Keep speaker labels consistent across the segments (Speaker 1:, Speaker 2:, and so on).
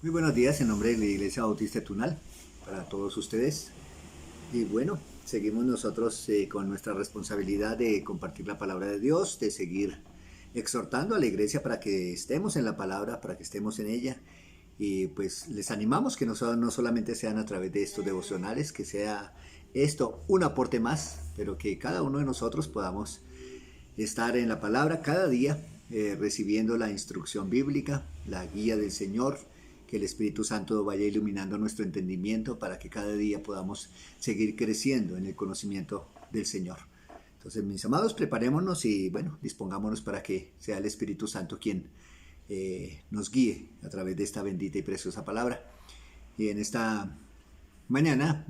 Speaker 1: Muy buenos días en nombre de la Iglesia Bautista Tunal para todos ustedes. Y bueno, seguimos nosotros con nuestra responsabilidad de compartir la palabra de Dios, de seguir exhortando a la iglesia para que estemos en la palabra, para que estemos en ella. Y pues les animamos que no solamente sean a través de estos devocionales, que sea esto un aporte más, pero que cada uno de nosotros podamos estar en la palabra cada día, recibiendo la instrucción bíblica, la guía del Señor, que el Espíritu Santo vaya iluminando nuestro entendimiento para que cada día podamos seguir creciendo en el conocimiento del Señor. Entonces, mis amados, preparémonos y bueno, dispongámonos para que sea el Espíritu Santo quien nos guíe a través de esta bendita y preciosa palabra. Y en esta mañana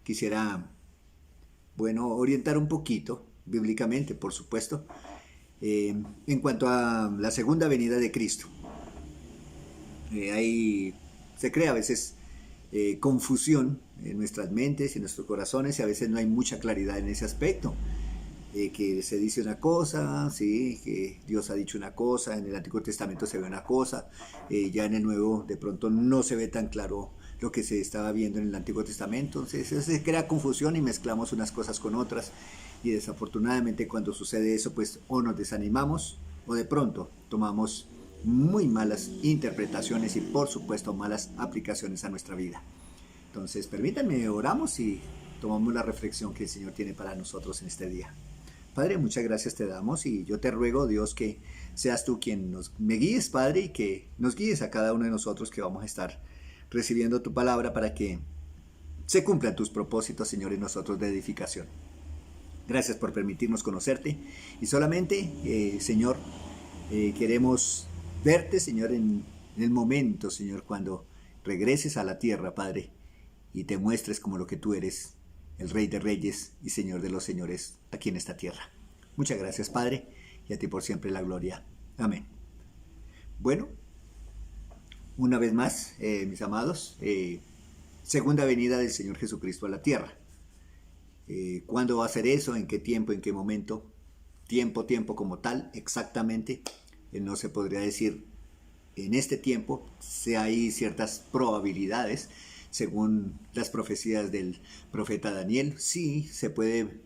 Speaker 1: quisiera, bueno, orientar un poquito, bíblicamente, por supuesto, en cuanto a la segunda venida de Cristo. Ahí se crea a veces confusión en nuestras mentes y en nuestros corazones y a veces no hay mucha claridad en ese aspecto. Que se dice una cosa, sí, que Dios ha dicho una cosa, en el Antiguo Testamento se ve una cosa, ya en el Nuevo de pronto no se ve tan claro lo que se estaba viendo en el Antiguo Testamento, entonces se crea confusión y mezclamos unas cosas con otras y desafortunadamente cuando sucede eso pues o nos desanimamos o de pronto tomamos muy malas interpretaciones y por supuesto malas aplicaciones a nuestra vida. Entonces permítanme, oramos y tomamos la reflexión que el Señor tiene para nosotros en este día. Padre, muchas gracias te damos y yo te ruego, Dios, que seas tú quien me guíes, Padre, y que nos guíes a cada uno de nosotros que vamos a estar recibiendo tu palabra para que se cumplan tus propósitos, Señor, en nosotros de edificación. Gracias por permitirnos conocerte y solamente, Señor, queremos verte, Señor, en el momento, Señor, cuando regreses a la tierra, Padre, y te muestres como lo que tú eres, el Rey de Reyes y Señor de los Señores aquí en esta tierra. Muchas gracias, Padre, y a ti por siempre la gloria. Amén. Bueno, una vez más, mis amados, segunda venida del Señor Jesucristo a la tierra. ¿Cuándo va a ser eso? ¿En qué tiempo? ¿En qué momento? Tiempo como tal, exactamente. No se podría decir en este tiempo, si hay ciertas probabilidades, según las profecías del profeta Daniel, sí se puede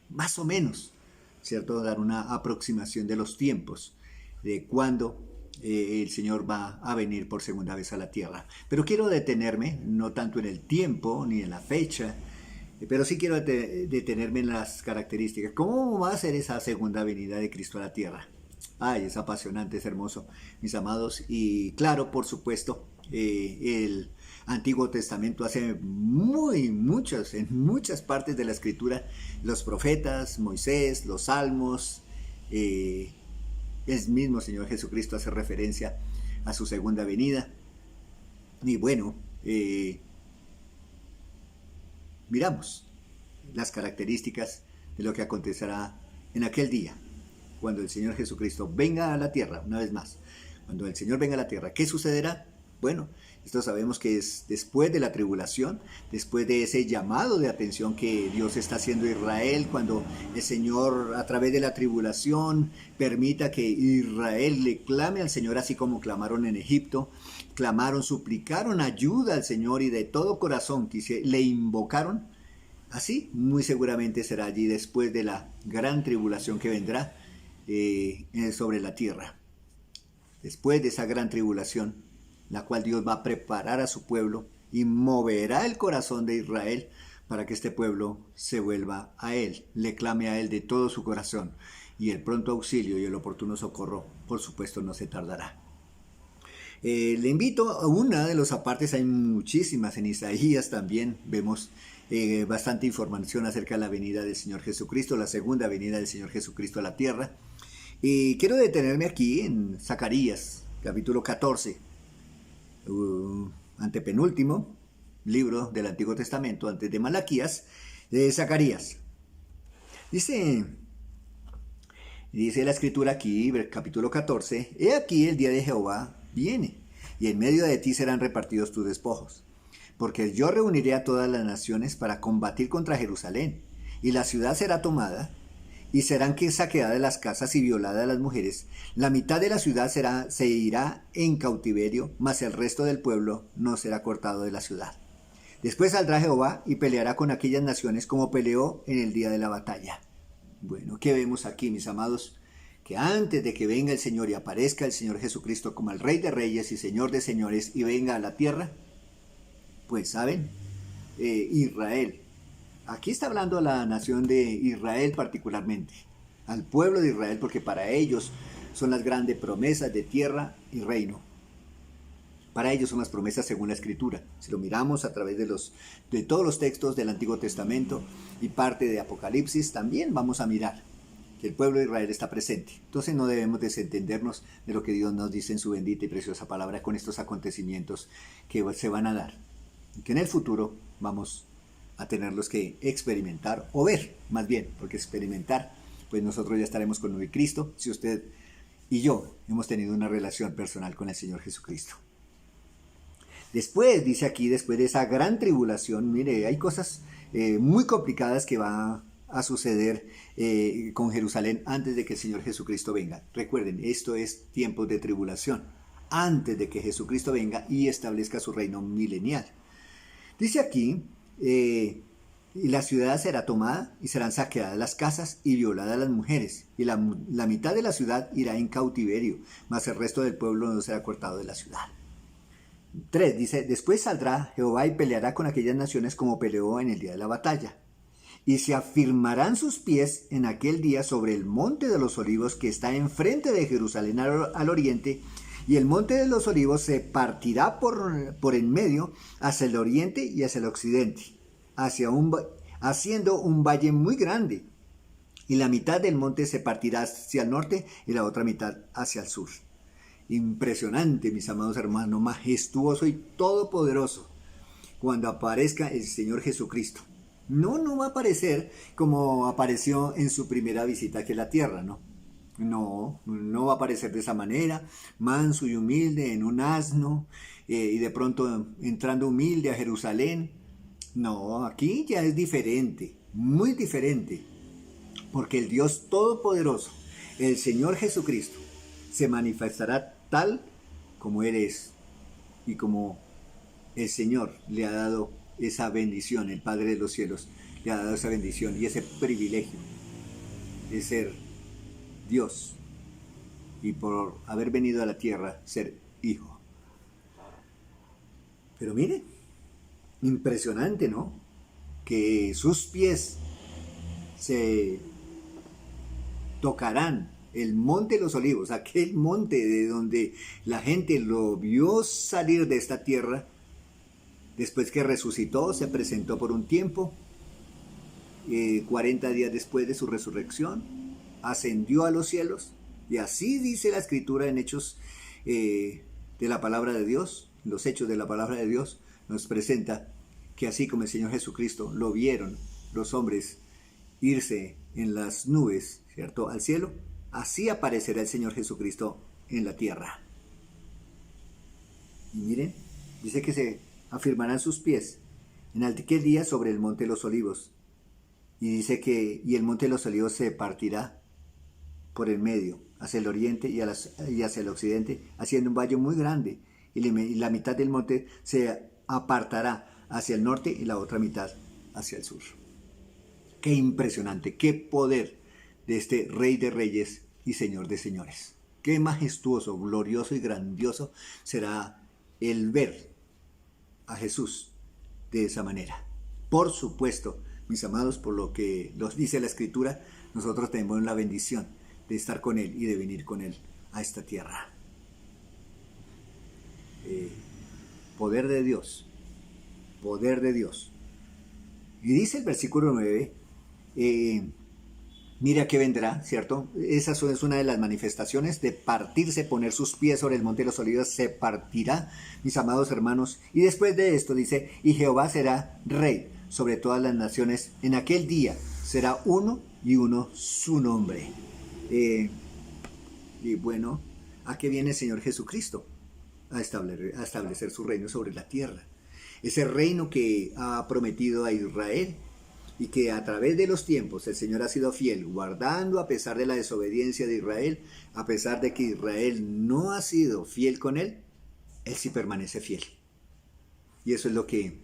Speaker 1: más o menos, ¿cierto?, dar una aproximación de los tiempos, de cuándo el Señor va a venir por segunda vez a la tierra. Pero quiero detenerme, no tanto en el tiempo ni en la fecha, pero sí quiero detenerme en las características. ¿Cómo va a ser esa segunda venida de Cristo a la tierra? Ay, es apasionante, es hermoso, mis amados. Y claro, por supuesto, el Antiguo Testamento hace en muchas partes de la Escritura, los profetas, Moisés, los Salmos, el mismo Señor Jesucristo hace referencia a su segunda venida. Y bueno, miramos las características de lo que acontecerá en aquel día, cuando el Señor Jesucristo venga a la tierra, una vez más. Cuando el Señor venga a la tierra, ¿qué sucederá? Bueno, esto sabemos que es después de la tribulación, después de ese llamado de atención que Dios está haciendo a Israel, cuando el Señor a través de la tribulación permita que Israel le clame al Señor así como clamaron en Egipto, clamaron, suplicaron ayuda al Señor y de todo corazón le invocaron. Así muy seguramente será allí después de la gran tribulación que vendrá sobre la tierra. Después de esa gran tribulación, la cual Dios va a preparar a su pueblo y moverá el corazón de Israel para que este pueblo se vuelva a Él, le clame a Él de todo su corazón, y el pronto auxilio y el oportuno socorro, por supuesto, no se tardará. Le invito a una de los apartes, hay muchísimas en Isaías también, vemos bastante información acerca de la venida del Señor Jesucristo, la segunda venida del Señor Jesucristo a la tierra. Y quiero detenerme aquí en Zacarías, capítulo 14, antepenúltimo libro del Antiguo Testamento, antes de Malaquías, de Zacarías. Dice la escritura aquí, capítulo 14, he aquí el día de Jehová viene, y en medio de ti serán repartidos tus despojos, porque yo reuniré a todas las naciones para combatir contra Jerusalén, y la ciudad será tomada, y serán que saqueadas las casas y violadas las mujeres. La mitad de la ciudad se irá en cautiverio, mas el resto del pueblo no será cortado de la ciudad. Después saldrá Jehová y peleará con aquellas naciones como peleó en el día de la batalla. Bueno, ¿qué vemos aquí, mis amados? Que antes de que venga el Señor y aparezca el Señor Jesucristo como el Rey de Reyes y Señor de Señores y venga a la tierra, pues saben, Israel. Aquí está hablando a la nación de Israel particularmente, al pueblo de Israel, porque para ellos son las grandes promesas de tierra y reino. Para ellos son las promesas según la Escritura. Si lo miramos a través de todos los textos del Antiguo Testamento y parte de Apocalipsis, también vamos a mirar que el pueblo de Israel está presente. Entonces no debemos desentendernos de lo que Dios nos dice en su bendita y preciosa palabra con estos acontecimientos que se van a dar. Y que en el futuro vamos a tenerlos que experimentar o ver, más bien, porque experimentar, pues nosotros ya estaremos con nuestro Cristo, si usted y yo hemos tenido una relación personal con el Señor Jesucristo. Después, dice aquí, después de esa gran tribulación, mire, hay cosas muy complicadas que van a suceder con Jerusalén antes de que el Señor Jesucristo venga. Recuerden, esto es tiempos de tribulación, antes de que Jesucristo venga y establezca su reino milenial. Dice aquí, y la ciudad será tomada y serán saqueadas las casas y violadas las mujeres, y la mitad de la ciudad irá en cautiverio, mas el resto del pueblo no será cortado de la ciudad. 3. Dice, después saldrá Jehová y peleará con aquellas naciones como peleó en el día de la batalla. Y se afirmarán sus pies en aquel día sobre el monte de los olivos que está enfrente de Jerusalén al oriente, y el monte de los olivos se partirá por en medio hacia el oriente y hacia el occidente, haciendo un valle muy grande. Y la mitad del monte se partirá hacia el norte y la otra mitad hacia el sur. Impresionante, mis amados hermanos, majestuoso y todopoderoso cuando aparezca el Señor Jesucristo. No va a aparecer como apareció en su primera visita aquí a la tierra, ¿no? No va a aparecer de esa manera, manso y humilde en un asno, y de pronto entrando humilde a Jerusalén. No, aquí ya es diferente, muy diferente, porque el Dios Todopoderoso, el Señor Jesucristo, se manifestará tal como Él es y como el Señor le ha dado esa bendición, el Padre de los cielos le ha dado esa bendición y ese privilegio de ser Dios y por haber venido a la tierra ser hijo. Pero mire, impresionante, ¿no? Que sus pies se tocarán el monte de los olivos, aquel monte de donde la gente lo vio salir de esta tierra, después que resucitó, se presentó por un tiempo, 40 días después de su resurrección, ascendió a los cielos, y así dice la Escritura en Hechos de la palabra de Dios, los Hechos de la palabra de Dios, nos presenta que así como el Señor Jesucristo lo vieron los hombres irse en las nubes, ¿cierto?, al cielo, así aparecerá el Señor Jesucristo en la tierra. Y miren, dice que se afirmarán sus pies en aquel día sobre el monte de los olivos. Y dice que el monte de los olivos se partirá por el medio, hacia el oriente y hacia el occidente, haciendo un valle muy grande. Y la mitad del monte se apartará hacia el norte y la otra mitad hacia el sur. Qué impresionante, qué poder de este Rey de Reyes y Señor de Señores. Qué majestuoso, glorioso y grandioso será el ver a Jesús de esa manera. Por supuesto, mis amados, por lo que nos dice la Escritura, nosotros tenemos la bendición de estar con Él y de venir con Él a esta tierra. Poder de Dios, poder de Dios. Y dice el versículo 9, mira que vendrá, ¿cierto? Esa es una de las manifestaciones de partirse, poner sus pies sobre el monte de los olivos, se partirá, mis amados hermanos. Y después de esto dice, y Jehová será rey sobre todas las naciones. En aquel día será uno y uno su nombre. Y bueno, ¿a qué viene el Señor Jesucristo? A establecer su reino sobre la tierra. Ese reino que ha prometido a Israel y que a través de los tiempos el Señor ha sido fiel, guardando a pesar de la desobediencia de Israel, a pesar de que Israel no ha sido fiel con Él, Él sí permanece fiel. Y eso es lo que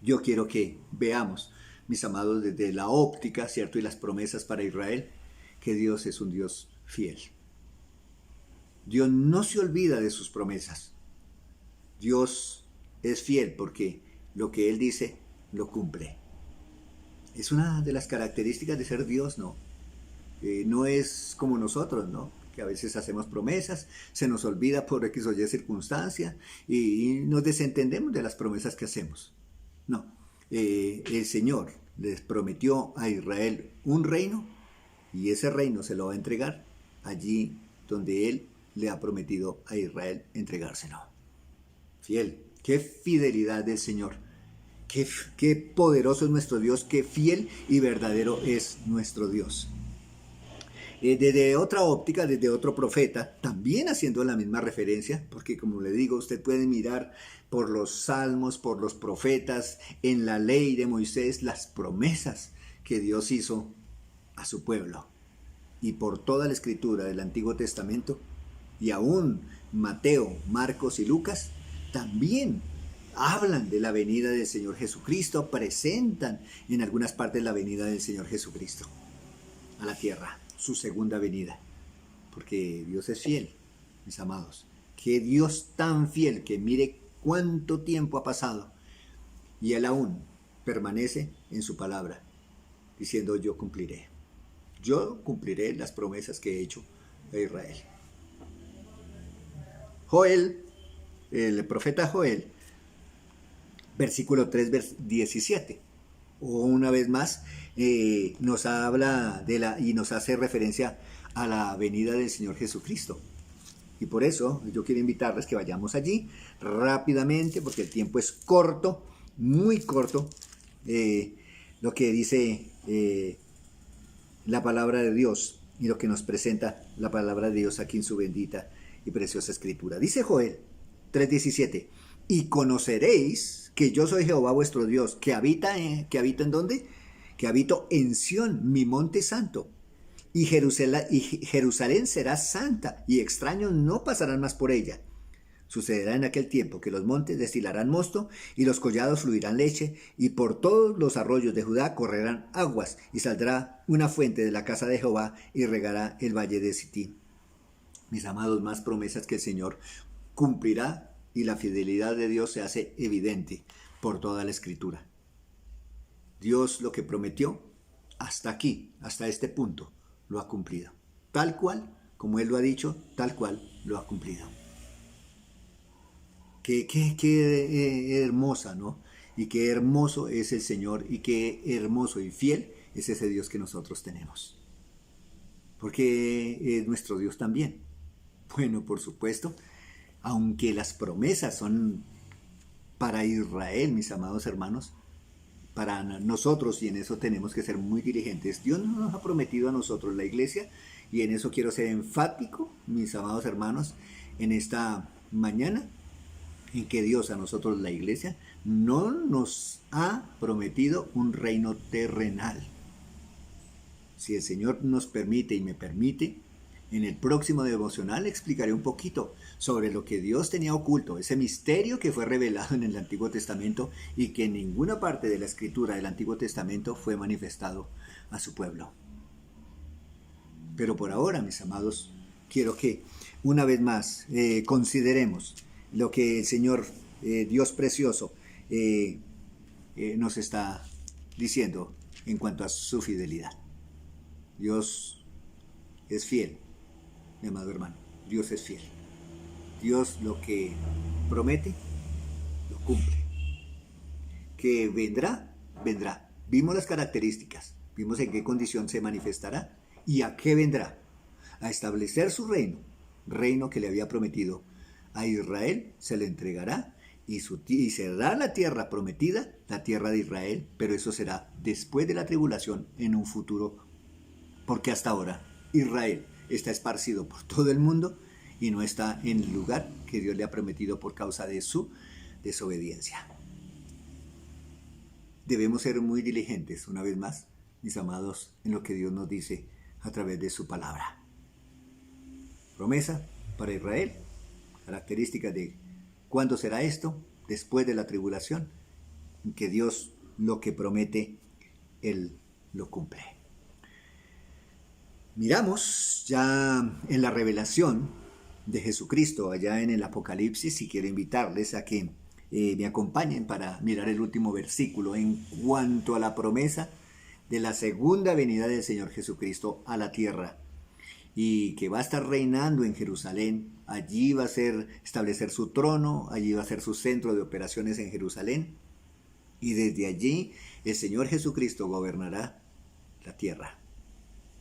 Speaker 1: yo quiero que veamos, mis amados, desde la óptica, ¿cierto? Y las promesas para Israel, que Dios es un Dios fiel. Dios no se olvida de sus promesas. Dios es fiel porque lo que Él dice, lo cumple. Es una de las características de ser Dios, ¿no? No es como nosotros, ¿no? Que a veces hacemos promesas, se nos olvida por X o Y circunstancia y nos desentendemos de las promesas que hacemos. No, el Señor les prometió a Israel un reino y ese reino se lo va a entregar allí donde Él le ha prometido a Israel entregárselo. Fiel, qué fidelidad del Señor. Qué poderoso es nuestro Dios, qué fiel y verdadero es nuestro Dios. Desde otra óptica, desde otro profeta, también haciendo la misma referencia, porque como le digo, usted puede mirar por los salmos, por los profetas, en la ley de Moisés, las promesas que Dios hizo a su pueblo. Y por toda la escritura del Antiguo Testamento, y aún Mateo, Marcos y Lucas, también hablan de la venida del Señor Jesucristo, presentan en algunas partes la venida del Señor Jesucristo a la tierra, su segunda venida, porque Dios es fiel, mis amados. Qué Dios tan fiel, que mire cuánto tiempo ha pasado y Él aún permanece en su palabra, diciendo: yo cumpliré las promesas que he hecho a Israel. Joel, el profeta Joel, versículo 3, 17. O una vez más, nos habla y nos hace referencia a la venida del Señor Jesucristo. Y por eso yo quiero invitarles que vayamos allí rápidamente, porque el tiempo es corto, muy corto, lo que dice la palabra de Dios y lo que nos presenta la palabra de Dios aquí en su bendita y preciosa escritura. Dice Joel 3:17, y conoceréis que yo soy Jehová vuestro Dios, que habita ¿en dónde? Que habito en Sión, mi monte santo, y Jerusalén será santa, y extraños no pasarán más por ella. Sucederá en aquel tiempo que los montes destilarán mosto, y los collados fluirán leche, y por todos los arroyos de Judá correrán aguas, y saldrá una fuente de la casa de Jehová, y regará el valle de Sitín. Mis amados, más promesas que el Señor cumplirá, y la fidelidad de Dios se hace evidente por toda la escritura. Dios lo que prometió hasta aquí, hasta este punto, lo ha cumplido. Tal cual, como Él lo ha dicho, tal cual lo ha cumplido. Qué hermosa, ¿no? Y qué hermoso es el Señor, y qué hermoso y fiel es ese Dios que nosotros tenemos. Porque es nuestro Dios también. Bueno, por supuesto, aunque las promesas son para Israel, mis amados hermanos, para nosotros, y en eso tenemos que ser muy diligentes. Dios nos ha prometido a nosotros, la iglesia, y en eso quiero ser enfático, mis amados hermanos, en esta mañana, en que Dios a nosotros, la iglesia, no nos ha prometido un reino terrenal. Si el Señor nos permite y me permite, en el próximo devocional explicaré un poquito sobre lo que Dios tenía oculto, ese misterio que fue revelado en el Antiguo Testamento y que en ninguna parte de la escritura del Antiguo Testamento fue manifestado a su pueblo. Pero por ahora, mis amados, quiero que una vez más consideremos lo que el Señor, Dios precioso, nos está diciendo en cuanto a su fidelidad. Dios es fiel, mi amado hermano. Dios es fiel. Dios lo que promete, lo cumple. Que vendrá, vendrá. Vimos las características, vimos en qué condición se manifestará y a qué vendrá. A establecer su reino, reino que le había prometido a Israel, se le entregará y será la tierra prometida, la tierra de Israel, pero eso será después de la tribulación, en un futuro, porque hasta ahora Israel está esparcido por todo el mundo y no está en el lugar que Dios le ha prometido por causa de su desobediencia. debemos ser muy diligentes, una vez más, mis amados, en lo que Dios nos dice a través de su palabra. Promesa para Israel, características de cuándo será esto, después de la tribulación, que Dios lo que promete, Él lo cumple. Miramos ya en la revelación de Jesucristo, allá en el Apocalipsis, y quiero invitarles a que me acompañen para mirar el último versículo en cuanto a la promesa de la segunda venida del Señor Jesucristo a la tierra, y que va a estar reinando en Jerusalén. Allí va a establecer su trono, allí va a ser su centro de operaciones en Jerusalén, y desde allí el Señor Jesucristo gobernará la tierra.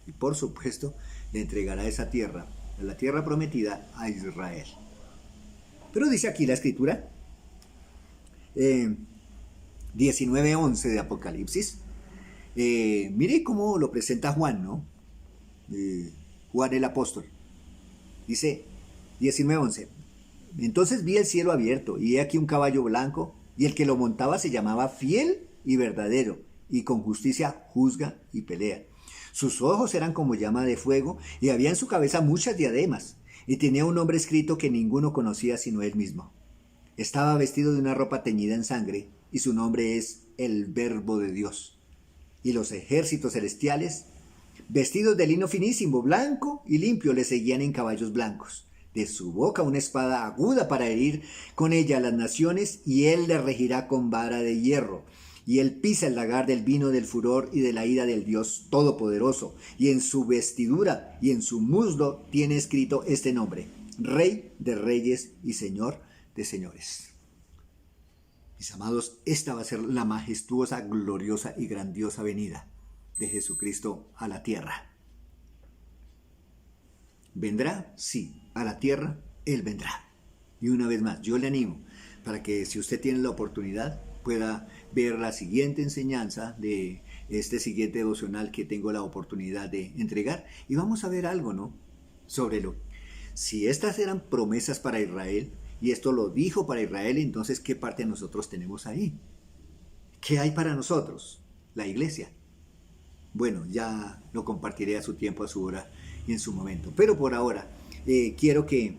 Speaker 1: Y por supuesto le entregará esa tierra, la tierra prometida, a Israel. Pero dice aquí la Escritura, 19:11 de Apocalipsis, mire cómo lo presenta Juan, ¿no? Juan el apóstol. Dice 19:11, entonces vi el cielo abierto, y he aquí un caballo blanco, y el que lo montaba se llamaba Fiel y Verdadero, y con justicia juzga y pelea. Sus ojos eran como llama de fuego, y había en su cabeza muchas diademas, y tenía un nombre escrito que ninguno conocía sino él mismo. Estaba vestido de una ropa teñida en sangre, y su nombre es el Verbo de Dios. Y los ejércitos celestiales, vestidos de lino finísimo, blanco y limpio, le seguían en caballos blancos. De su boca una espada aguda para herir con ella a las naciones, y él le regirá con vara de hierro. Y él pisa el lagar del vino del furor y de la ira del Dios Todopoderoso. Y en su vestidura y en su muslo tiene escrito este nombre: Rey de Reyes y Señor de Señores. Mis amados, esta va a ser la majestuosa, gloriosa y grandiosa venida de Jesucristo a la tierra. ¿Vendrá? Sí, a la tierra Él vendrá. Y una vez más, yo le animo para que, si usted tiene la oportunidad, pueda ver la siguiente enseñanza de este siguiente devocional que tengo la oportunidad de entregar. Y vamos a ver algo, ¿no? Sobre si estas eran promesas para Israel, y esto lo dijo para Israel, entonces, ¿qué parte de nosotros tenemos ahí? ¿Qué hay para nosotros? La iglesia. Bueno, ya lo compartiré a su tiempo, a su hora y en su momento. Pero por ahora, quiero que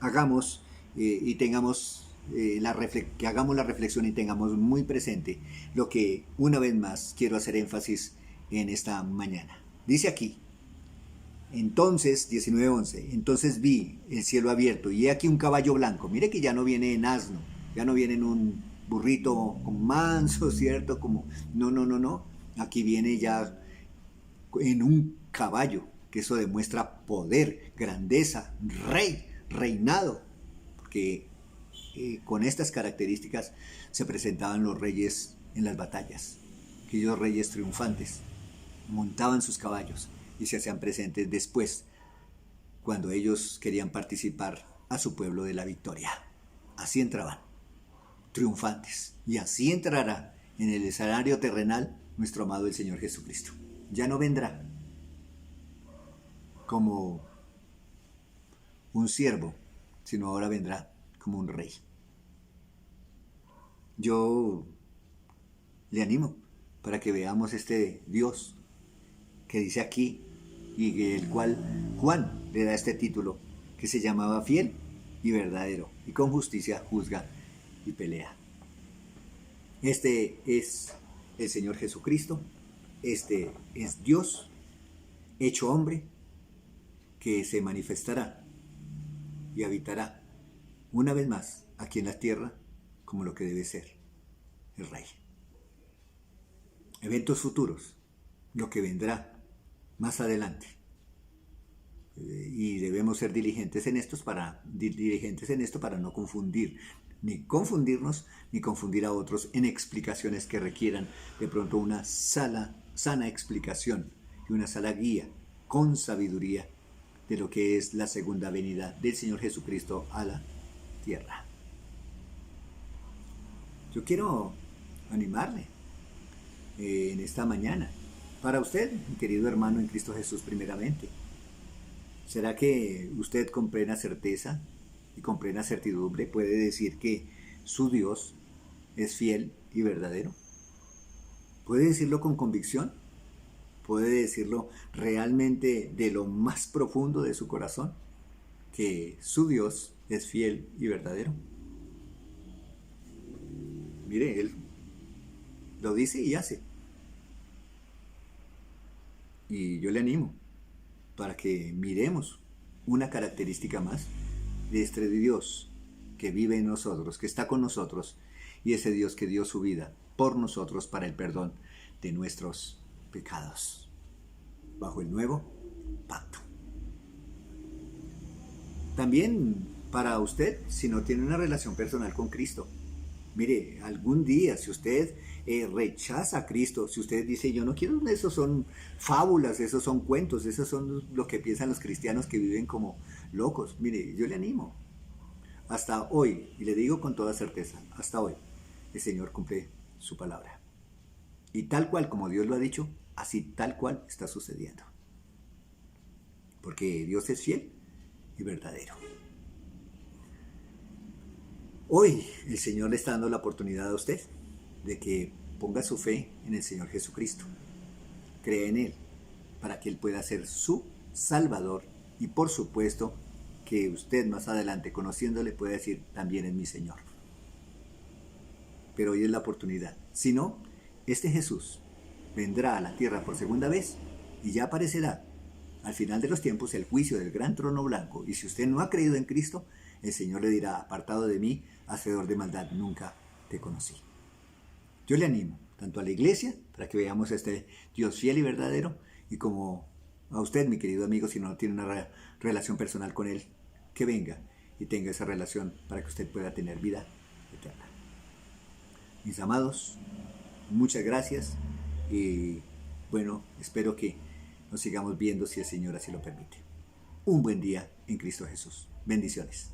Speaker 1: hagamos y tengamos que hagamos la reflexión y tengamos muy presente lo que una vez más quiero hacer énfasis en esta mañana. Dice aquí, entonces, 19:11, entonces vi el cielo abierto y he aquí un caballo blanco. Mire que ya no viene en asno, ya no viene en un burrito con manso, ¿cierto? No. Aquí viene ya en un caballo, que eso demuestra poder, grandeza, reinado, porque con estas características se presentaban los reyes en las batallas. Aquellos reyes triunfantes montaban sus caballos y se hacían presentes después, cuando ellos querían participar a su pueblo de la victoria. Así entraban, triunfantes, y así entrará en el escenario terrenal nuestro amado el Señor Jesucristo. Ya no vendrá como un siervo, sino ahora vendrá como un rey. Yo le animo para que veamos este Dios que dice aquí, y el cual Juan le da este título, que se llamaba Fiel y Verdadero, y con justicia juzga y pelea. Este es el Señor Jesucristo, este es Dios hecho hombre, que se manifestará y habitará una vez más aquí en la tierra como lo que debe ser el Rey. Eventos futuros, lo que vendrá más adelante, y debemos ser diligentes en esto para no confundir, ni confundirnos, ni confundir a otros en explicaciones que requieran de pronto una sana explicación y una sana guía con sabiduría de lo que es la segunda venida del Señor Jesucristo a la tierra. Yo quiero animarle en esta mañana, para usted, mi querido hermano en Cristo Jesús, primeramente. ¿Será que usted con plena certeza y con plena certidumbre puede decir que su Dios es fiel y verdadero? ¿Puede decirlo con convicción? ¿Puede decirlo realmente de lo más profundo de su corazón? Que su Dios es fiel y verdadero. Mire, Él lo dice y hace. Y yo le animo para que miremos una característica más de este Dios que vive en nosotros, que está con nosotros, y ese Dios que dio su vida por nosotros para el perdón de nuestros pecados, bajo el nuevo pacto. También para usted, si no tiene una relación personal con Cristo, mire, algún día, si usted rechaza a Cristo, si usted dice, yo no quiero, esos son fábulas, esos son cuentos, esos son lo que piensan los cristianos que viven como locos, mire, yo le animo. Hasta hoy, y le digo con toda certeza, hasta hoy, el Señor cumple su palabra. Y tal cual como Dios lo ha dicho, así tal cual está sucediendo. Porque Dios es fiel y verdadero. Hoy el Señor le está dando la oportunidad a usted de que ponga su fe en el Señor Jesucristo. Crea en Él para que Él pueda ser su Salvador y por supuesto que usted más adelante conociéndole pueda decir también es mi Señor. Pero hoy es la oportunidad. Si no, este Jesús vendrá a la tierra por segunda vez y ya aparecerá al final de los tiempos el juicio del gran trono blanco. Y si usted no ha creído en Cristo, el Señor le dirá, apartado de mí, hacedor de maldad, nunca te conocí. Yo le animo tanto a la iglesia, para que veamos a este Dios fiel y verdadero, y como a usted, mi querido amigo, si no tiene una relación personal con Él, que venga y tenga esa relación para que usted pueda tener vida eterna. Mis amados, muchas gracias y bueno, espero que nos sigamos viendo si el Señor así lo permite. Un buen día en Cristo Jesús. Bendiciones.